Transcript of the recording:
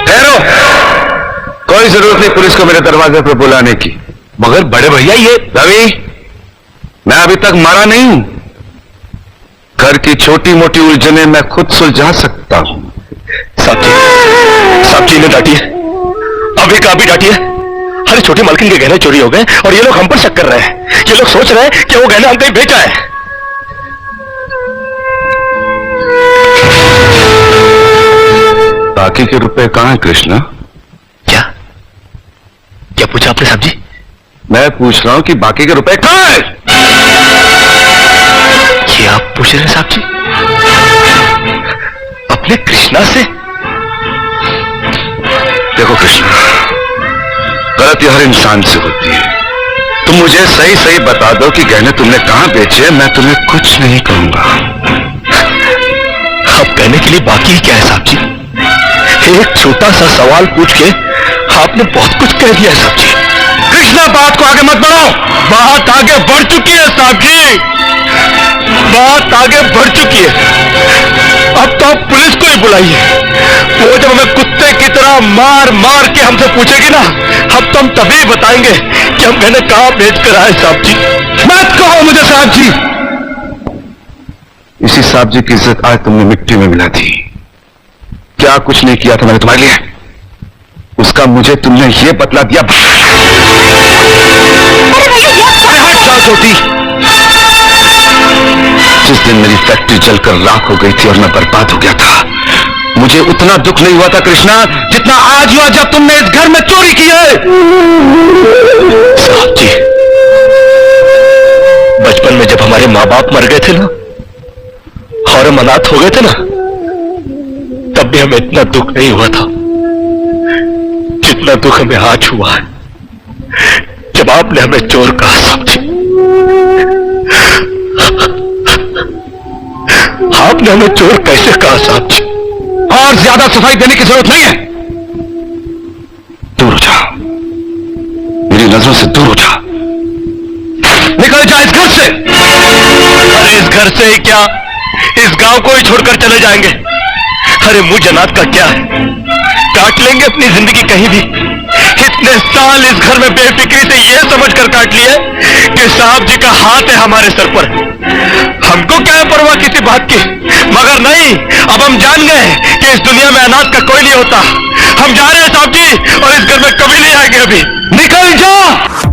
ठहरो, कोई जरूरत नहीं पुलिस को मेरे दरवाजे पर बुलाने की। मगर बड़े भैया ये रवि, मैं अभी तक मारा नहीं हूं। घर की छोटी मोटी उलझनें मैं खुद सुलझा सकता हूं। साहब जी ने डांटी है, अभी का भी डांटी है। अरे छोटी मालकिन के गहने चोरी हो गए और ये लोग हम पर शक कर रहे हैं। ये लोग सोच रहे हैं कि वो गहना हम कहीं बेचा है। बाकी के रुपए कहां हैं कृष्णा? क्या क्या पूछा आपने साहब जी? मैं पूछ रहा हूं कि बाकी के रुपए कहां हैं? ये आप पूछ रहे हैं साहब जी अपने कृष्णा से? देखो कृष्णा, गलती हर इंसान से होती है। तुम मुझे सही सही बता दो कि गहने तुमने कहां बेचे, मैं तुम्हें कुछ नहीं कहूंगा। अब कहने के लिए बाकी ही क्या है साहब जी? एक छोटा सा सवाल पूछ के आपने बहुत कुछ कह दिया है साहब जी। कृष्णा, बात को आगे मत बढ़ाओ। बात आगे बढ़ चुकी है साहब जी, बात आगे बढ़ चुकी है। अब तो आप पुलिस को ही बुलाइए। वो जब हमें कुत्ते की तरह मार मार के हमसे पूछेगी ना, अब तो हम तभी बताएंगे कि हम कहने कहां बेच कर आए साहब जी। मत कहो मुझे साहब जी। इसी साहब जी की इज्जत आज तुमने मिट्टी में मिला दी। क्या कुछ नहीं किया था मैंने तुम्हारे लिए, उसका मुझे तुमने ये बतला दिया। होती जिस दिन मेरी फैक्ट्री जलकर राख हो गई थी और मैं बर्बाद हो गया था, मुझे उतना दुख नहीं हुआ था कृष्णा जितना आज हुआ जब तुमने इस घर में चोरी की है। साहब जी, बचपन में जब हमारे माँ बाप मर गए थे ना और हम अनाथ हो गए थे ना, तब भी हमें इतना दुख नहीं हुआ था जितना दुख हमें आज हुआ है जब आपने हमें चोर कहा साहब जी। आपने हमें चोर कैसे कहा साहब जी? और ज्यादा सफाई देने की जरूरत नहीं है। दूर हो जा, मेरी नजरों से दूर हो जा। निकल जा इस घर से। अरे इस घर से ही क्या, इस गांव को ही छोड़कर चले जाएंगे। अरे मुझ अनाथ का क्या है, काट लेंगे अपनी जिंदगी कहीं भी। इतने साल इस घर में बेफिक्री से ये समझकर काट लिए कि साहब जी का हाथ है हमारे सर पर। हमको क्या है परवाह किसी बात की, मगर नहीं, अब हम जान गए कि इस दुनिया में अनाथ का कोई नहीं होता। हम जा रहे हैं साहब जी और इस घर में कभी नहीं आएंगे। अभी निकल जा।